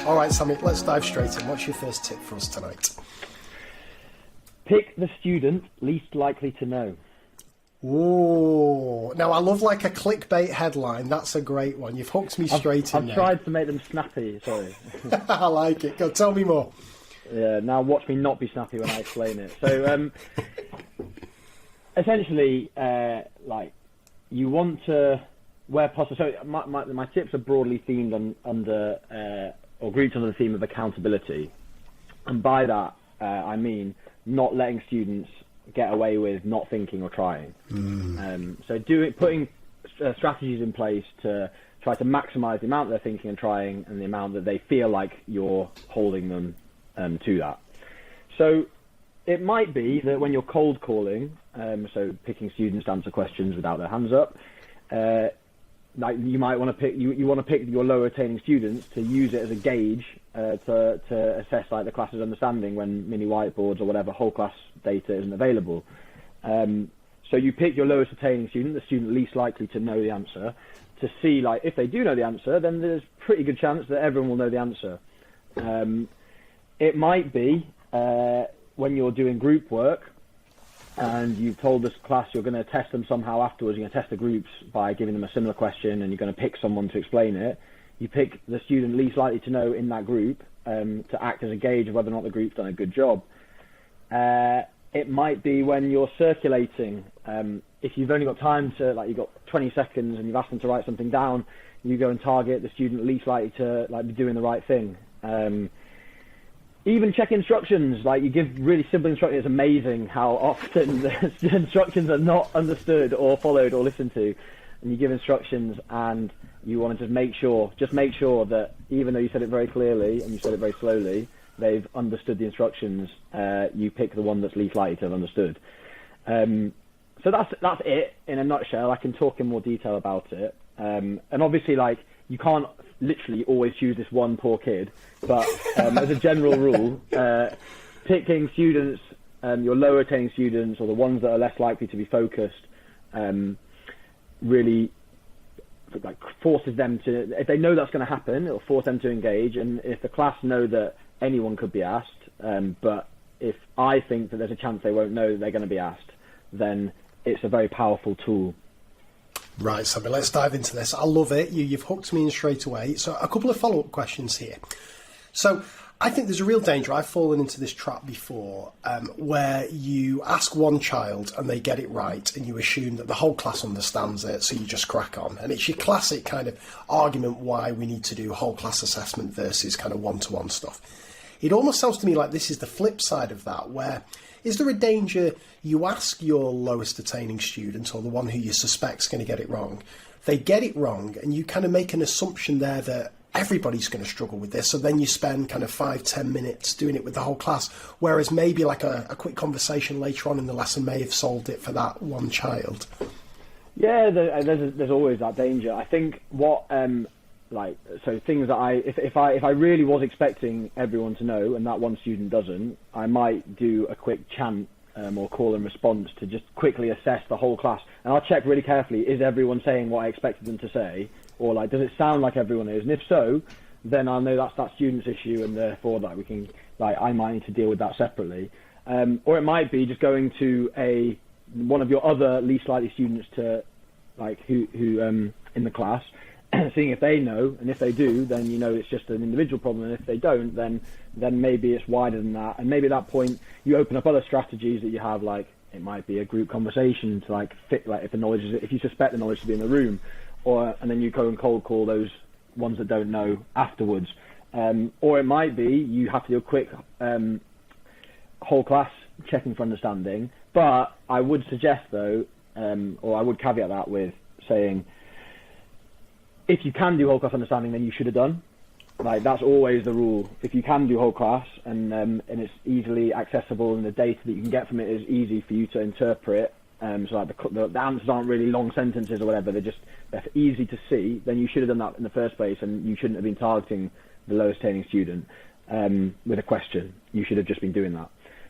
All right, Sammy, let's dive straight in. What's your first tip for us tonight? Pick the student least likely to know. Ooh. Now, I love like a clickbait headline. That's a great one. You've hooked me straight in. I've tried to make them snappy, sorry. I like it. Go, tell me more. Yeah, now watch me not be snappy when I explain it. So, essentially, like, you want to, where possible, so my tips are broadly themed under, or grouped under the theme of accountability. And by that, I mean not letting students get away with not thinking or trying. So putting strategies in place to try to maximise the amount they're thinking and trying and the amount that they feel like you're holding them to that. So it might be that when you're cold calling, so picking students to answer questions without their hands up, like you might want to pick you want to pick your lower attaining students to use it as a gauge to assess like the class's understanding when mini whiteboards or whatever whole class data isn't available. So you pick your lowest attaining student, the student least likely to know the answer, to see like if they do know the answer, then there's pretty good chance that everyone will know the answer. It might be when you're doing group work and you've told this class you're going to test them somehow afterwards, you're going to test the groups by giving them a similar question and you're going to pick someone to explain it. You pick the student least likely to know in that group to act as a gauge of whether or not the group's done a good job. It might be when you're circulating. If you've only got time to, like, you've got 20 seconds and you've asked them to write something down, you go and target the student least likely to like be doing the right thing. Even check instructions, like you give really simple instructions. It's amazing how often the instructions are not understood or followed or listened to. And you give instructions and you want to just make sure that even though you said it very clearly and you said it very slowly, they've understood the instructions. You pick the one that's least likely to have understood. So that's it in a nutshell. I can talk in more detail about it. And obviously, like, you can't literally always choose this one poor kid, but as a general rule, picking students, your lower attaining students or the ones that are less likely to be focused, really like forces them to, if they know that's going to happen, it'll force them to engage. And if the class know that anyone could be asked, but if I think that there's a chance they won't know that they're going to be asked, then it's a very powerful tool. Right, Sammy, let's dive into this. I love it. You've hooked me in straight away. So a couple of follow-up questions here. So I think there's a real danger. I've fallen into this trap before where you ask one child and they get it right and you assume that the whole class understands it, so you just crack on. And it's your classic kind of argument why we need to do whole class assessment versus kind of one-to-one stuff. It almost sounds to me like this is the flip side of that, where is there a danger you ask your lowest attaining student or the one who you suspect is going to get it wrong, they get it wrong and you kind of make an assumption there that everybody's going to struggle with this, so then you spend kind of 5-10 minutes doing it with the whole class, whereas maybe like a quick conversation later on in the lesson may have solved it for that one child. Yeah, there's always that danger. I think what so things that if I really was expecting everyone to know and that one student doesn't, I might do a quick chant or call and response to just quickly assess the whole class, and I'll check really carefully, is everyone saying what I expected them to say, or like does it sound like everyone is, and if so, then I'll know that's that student's issue, and therefore that we can, like, I might need to deal with that separately. Or it might be just going to one of your other least likely students to, like, who in the class, seeing if they know, and if they do, then you know it's just an individual problem, and if they don't, then maybe it's wider than that, and maybe at that point you open up other strategies that you have, like it might be a group conversation to like fit, like if you suspect the knowledge to be in the room, and then you go and cold call those ones that don't know afterwards, or it might be you have to do a quick whole class checking for understanding. But I would suggest though, or I would caveat that with saying, if you can do whole class understanding, then you should have done. Like, that's always the rule. If you can do whole class and it's easily accessible and the data that you can get from it is easy for you to interpret, so like the answers aren't really long sentences or whatever, they're easy to see, then you should have done that in the first place, and you shouldn't have been targeting the lowest attaining student with a question. You should have just been doing that.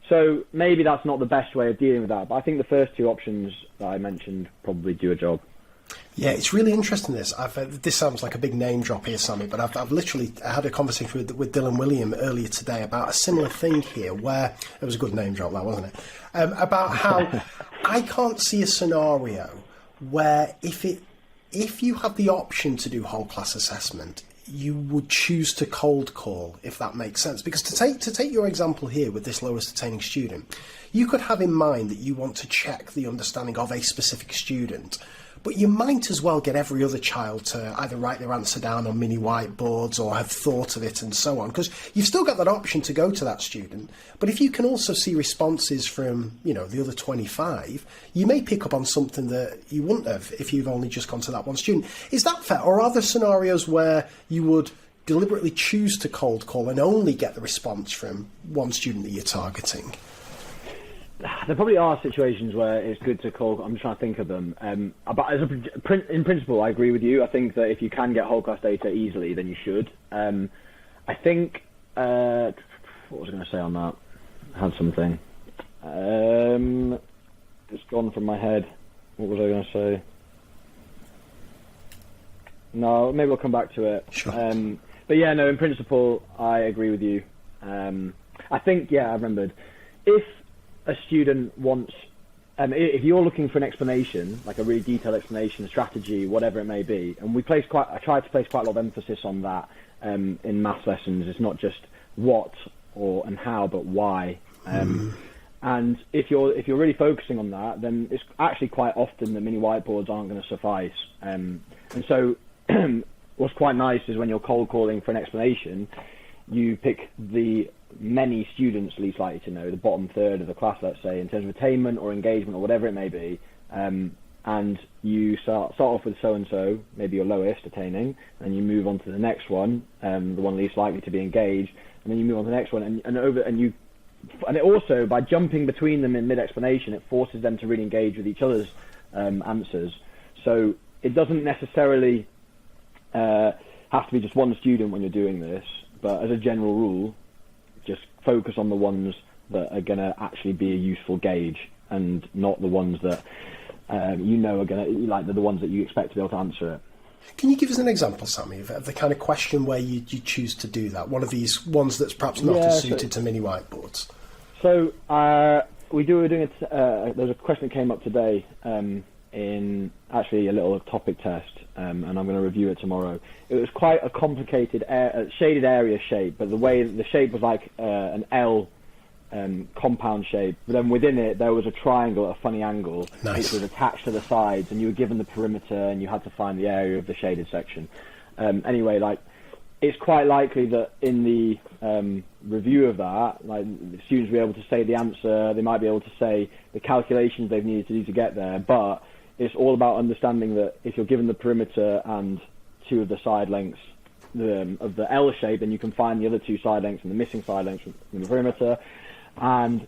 So maybe that's not the best way of dealing with that, but I think the first two options that I mentioned probably do a job. Yeah, it's really interesting. This sounds like a big name drop here, Sammy, but I've literally had a conversation with Dylan William earlier today about a similar thing here, where it was a good name drop, that wasn't it? About how I can't see a scenario where if you have the option to do whole class assessment, you would choose to cold call, if that makes sense. Because to take your example here with this lowest attaining student, you could have in mind that you want to check the understanding of a specific student, but you might as well get every other child to either write their answer down on mini whiteboards or have thought of it and so on, because you've still got that option to go to that student. But if you can also see responses from, the other 25, you may pick up on something that you wouldn't have if you've only just gone to that one student. Is that fair? Or are there scenarios where you would deliberately choose to cold call and only get the response from one student that you're targeting? There probably are situations where it's good to call. I'm just trying to think of them. But in principle, I agree with you. I think that if you can get whole class data easily, then you should. I think. What was I going to say on that? I had something. It's gone from my head. What was I going to say? No, maybe I'll come back to it. Sure. But yeah, no. In principle, I agree with you. I think. Yeah, I remembered. If a student wants, if you're looking for an explanation, like a really detailed explanation, a strategy, whatever it may be, and I try to place quite a lot of emphasis on that in maths lessons. It's not just what and how, but why. And if you're really focusing on that, then it's actually quite often that mini whiteboards aren't going to suffice. And so, what's quite nice is when you're cold calling for an explanation, you pick the many students least likely to know, the bottom third of the class, let's say, in terms of attainment or engagement or whatever it may be, and you start off with so-and-so, maybe your lowest attaining, and you move on to the next one, the one least likely to be engaged, and then you move on to the next one, and it also, by jumping between them in mid-explanation, it forces them to really engage with each other's answers. So it doesn't necessarily have to be just one student when you're doing this, but as a general rule, just focus on the ones that are going to actually be a useful gauge, and not the ones that are going to, the ones that you expect to be able to answer it. Can you give us an example, Sammy, of the kind of question where you choose to do that? One of these ones that's perhaps not as suited to mini whiteboards. So we're doing it. There's a question that came up today in actually a little topic test, and I'm going to review it tomorrow. It was quite a complicated shaded area shape, but the shape was like an L compound shape. But then within it, there was a triangle at a funny angle, nice, which was attached to the sides, and you were given the perimeter, and you had to find the area of the shaded section. Anyway, it's quite likely that in the review of that, the students will be able to say the answer. They might be able to say the calculations they've needed to do to get there, but it's all about understanding that if you're given the perimeter and two of the side lengths of the L shape, then you can find the other two side lengths and the missing side lengths from the perimeter. And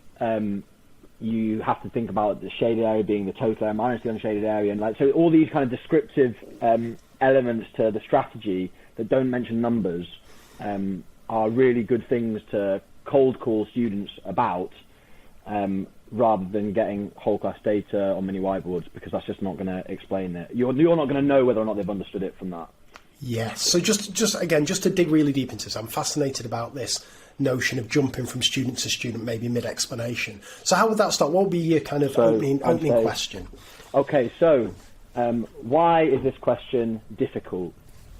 you have to think about the shaded area being the total area minus the unshaded area. And so all these kind of descriptive elements to the strategy that don't mention numbers are really good things to cold call students about, rather than getting whole class data on mini whiteboards, because that's just not going to explain it. You're not going to know whether or not they've understood it from that. Yes. So just to dig really deep into this, I'm fascinated about this notion of jumping from student to student, maybe mid-explanation. So how would that start? What would be your kind of opening question? Okay, so why is this question difficult,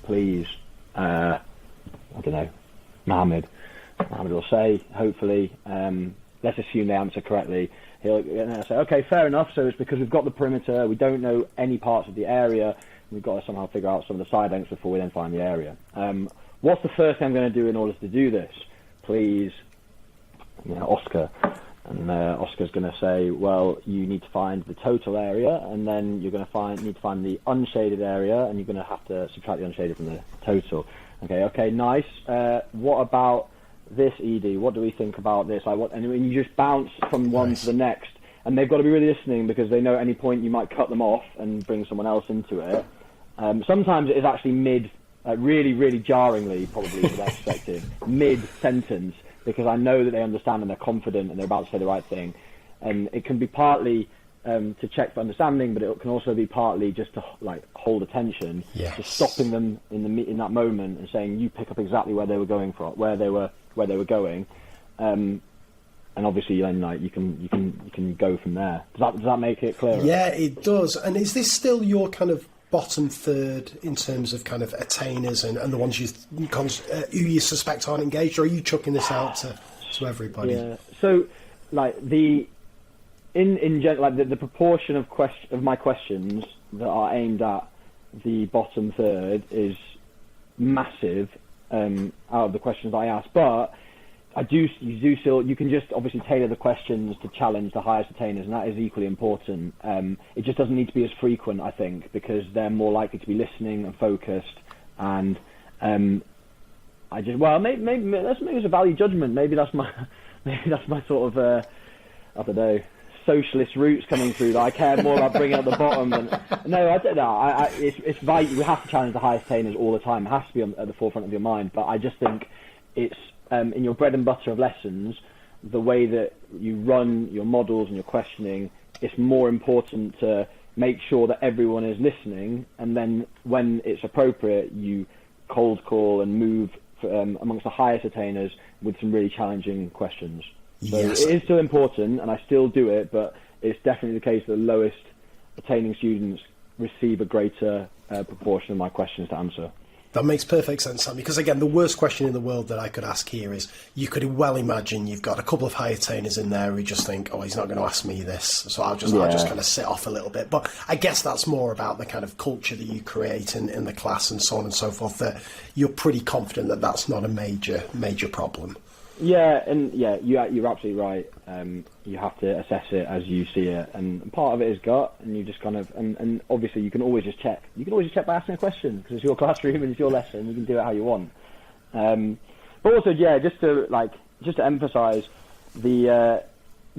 please? I don't know. Mohammed will say, hopefully, let's assume they answer correctly. He'll say, okay, fair enough. So it's because we've got the perimeter, we don't know any parts of the area, we've got to somehow figure out some of the side lengths before we then find the area. What's the first thing I'm going to do in order to do this? Please, Oscar. And Oscar's going to say, well, you need to find the total area, and then you're going to need to find the unshaded area, and you're going to have to subtract the unshaded from the total. Okay, nice. What about this, ED? What do we think about this? And you just bounce from one to the next, and they've got to be really listening, because they know at any point you might cut them off and bring someone else into it. Sometimes it is actually really, really jarringly, probably from their perspective, mid-sentence, because I know that they understand and they're confident and they're about to say the right thing. And it can be partly to check for understanding, but it can also be partly just to like hold attention, Yes. just stopping them in that moment and saying, you pick up exactly where they were going from, where they were going, and obviously then like you can go from there. Does that make it clearer? Yeah, it does. And is this still your kind of bottom third in terms of kind of attainers and the ones who you suspect aren't engaged, or are you chucking this out to everybody? Yeah. So like in general, like the proportion of my questions that are aimed at the bottom third is massive out of the questions I ask, but you can just obviously tailor the questions to challenge the highest attainers, and that is equally important. It just doesn't need to be as frequent, I think, because they're more likely to be listening and focused. And maybe it's a value judgment. Maybe that's my sort of I don't know, socialist roots coming through, that I care more about bringing out the bottom than... No, I don't know. It's value. We have to challenge the highest attainers all the time. It has to be at the forefront of your mind. But I just think it's in your bread and butter of lessons, the way that you run your models and your questioning, it's more important to make sure that everyone is listening, and then when it's appropriate, you cold call and move amongst the highest attainers with some really challenging questions. So Yes. It is still important, and I still do it, but it's definitely the case that the lowest attaining students receive a greater proportion of my questions to answer. That makes perfect sense, Sam, because again, the worst question in the world that I could ask here is, you could well imagine you've got a couple of high attainers in there who just think, oh, he's not going to ask me this, so I'll just kind of sit off a little bit. But I guess that's more about the kind of culture that you create in the class and so on and so forth, that you're pretty confident that that's not a major problem. Yeah, and you're absolutely right. You have to assess it as you see it, and part of it is gut, and you just kind of, and obviously you can always just check. You can always just check by asking a question, because it's your classroom and it's your lesson. You can do it how you want. But also, just to emphasise, the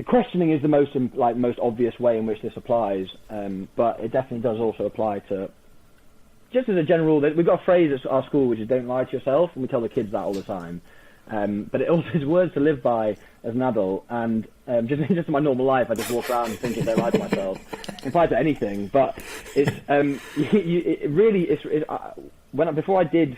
questioning is the most obvious way in which this applies. But it definitely does also apply to, just as a general, we've got a phrase at our school which is "don't lie to yourself," and we tell the kids that all the time. But it also is words to live by as an adult, and just in my normal life, I just walk around thinking don't lie to myself. It applies to anything, but it's before I did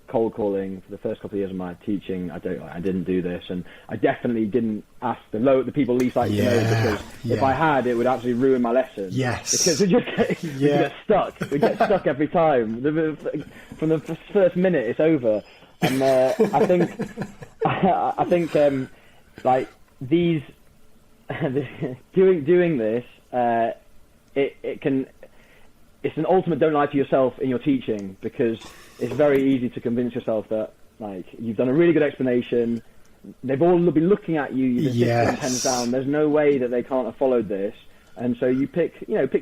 cold calling for the first couple of years of my teaching, I didn't do this, and I definitely didn't ask the people least likely to know, because if I had, it would absolutely ruin my lesson. Yes, because we get stuck. We get stuck every time. From the first minute, it's over. And I think like these doing this, it's an ultimate don't lie to yourself in your teaching, because it's very easy to convince yourself that like you've done a really good explanation. They've all been looking at you. You've been sitting pens down. There's no way that they can't have followed this, and so you pick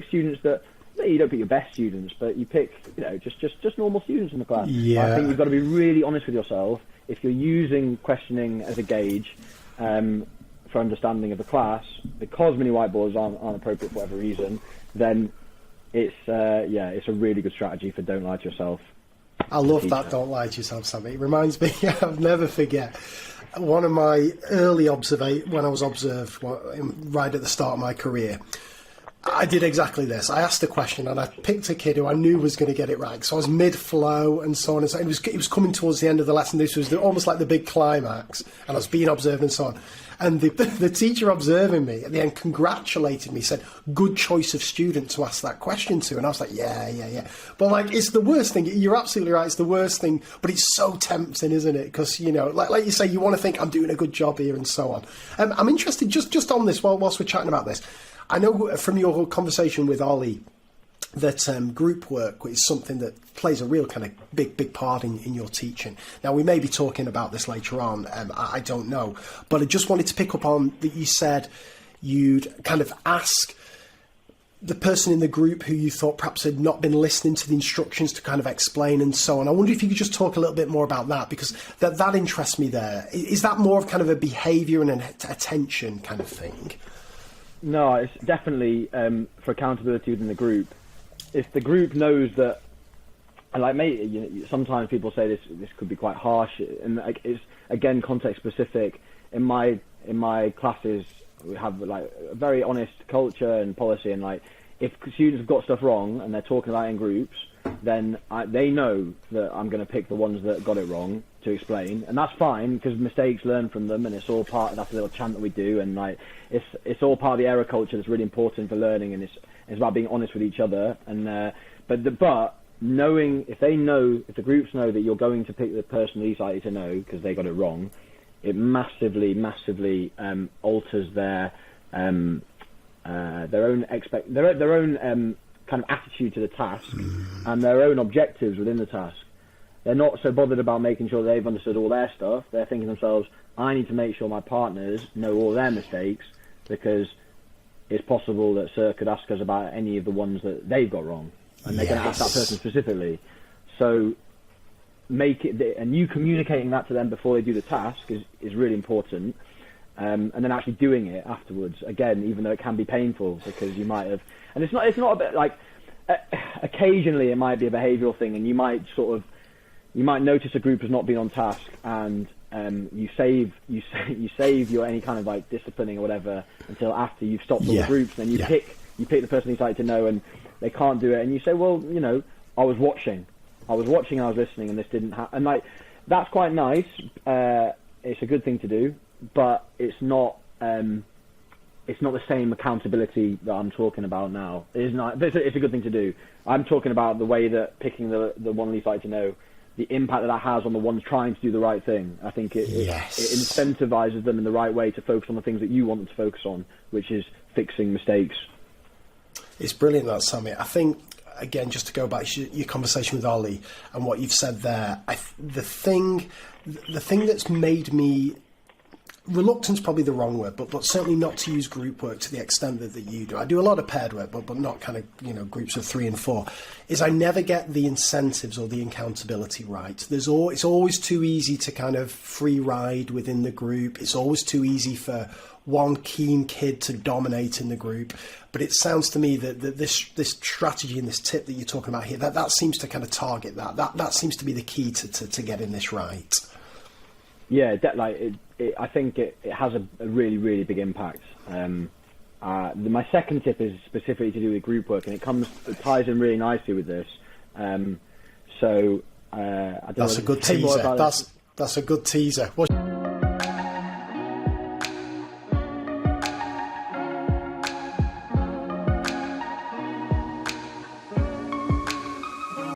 students that. You don't pick your best students, but you pick, just normal students in the class. Yeah. I think you've got to be really honest with yourself. If you're using questioning as a gauge for understanding of the class, because mini whiteboards aren't appropriate for whatever reason, then it's a really good strategy for don't lie to yourself. I love that don't lie to yourself, Sammy. It reminds me, I'll never forget, one of my early when I was observed right at the start of my career. I did exactly this. I asked a question and I picked a kid who I knew was going to get it right. So I was mid-flow and so on and so on. It was coming towards the end of the lesson. This was almost like the big climax, and I was being observed and so on. And the teacher observing me at the end congratulated me, said, good choice of student to ask that question to. And I was like, yeah. But like, it's the worst thing. You're absolutely right. It's the worst thing, but it's so tempting, isn't it? Because, like you say, you want to think I'm doing a good job here and so on. I'm interested just on this whilst we're chatting about this. I know from your conversation with Ollie that group work is something that plays a real kind of big part in your teaching. Now, we may be talking about this later on, I don't know, but I just wanted to pick up on that you said you'd kind of ask the person in the group who you thought perhaps had not been listening to the instructions to kind of explain and so on. I wonder if you could just talk a little bit more about that, because that interests me there. Is that more of kind of a behaviour and an attention kind of thing? No, it's definitely for accountability within the group. If the group knows that, and like sometimes people say this could be quite harsh, and it's again context specific. In my classes, we have like a very honest culture and policy, and like if students have got stuff wrong and they're talking about it in groups, then they know that I'm going to pick the ones that got it wrong to explain, and that's fine because mistakes learn from them, and it's all part of that little chant that we do, and like it's all part of the error culture that's really important for learning, and it's about being honest with each other, and but knowing if the groups know that you're going to pick the person least likely to know because they got it wrong, it massively alters their own kind of attitude to the task and their own objectives within the task. They're not so bothered about making sure they've understood all their stuff. They're thinking to themselves, I need to make sure my partners know all their mistakes because it's possible that Sir could ask us about any of the ones that they've got wrong, and they're going to ask that person specifically. So make it, and you communicating that to them before they do the task is really important. And then actually doing it afterwards, again, even though it can be painful because you might have, and it's not a bit like, occasionally it might be a behavioural thing, and you might notice a group has not been on task, and you save your any kind of like disciplining or whatever until after you've stopped all the groups, and then you pick the person you'd like to know, and they can't do it, and you say, well, you know, I was watching, I was listening, and this didn't happen, and like that's quite nice. It's a good thing to do, but it's not the same accountability that I'm talking about now. It's not. It's a good thing to do. I'm talking about the way that picking the one least likely to know, the impact that has on the ones trying to do the right thing. I think it incentivizes them in the right way to focus on the things that you want them to focus on, which is fixing mistakes. It's brilliant, that, Sammy. I think, again, just to go back to your conversation with Ollie and what you've said there, the thing that's made me, reluctance probably the wrong word, but certainly not to use group work to the extent that you do. I do a lot of paired work, but not kind of, you know, groups of 3 and 4, is I never get the incentives or the accountability right. It's always too easy to kind of free ride within the group. It's always too easy for one keen kid to dominate in the group. But it sounds to me that this strategy and this tip that you're talking about here, that seems to kind of target that seems to be the key to getting this right. Yeah, I think it has a really, really big impact. My second tip is specifically to do with group work, and it ties in really nicely with this. I don't That's a good teaser. That's a good teaser.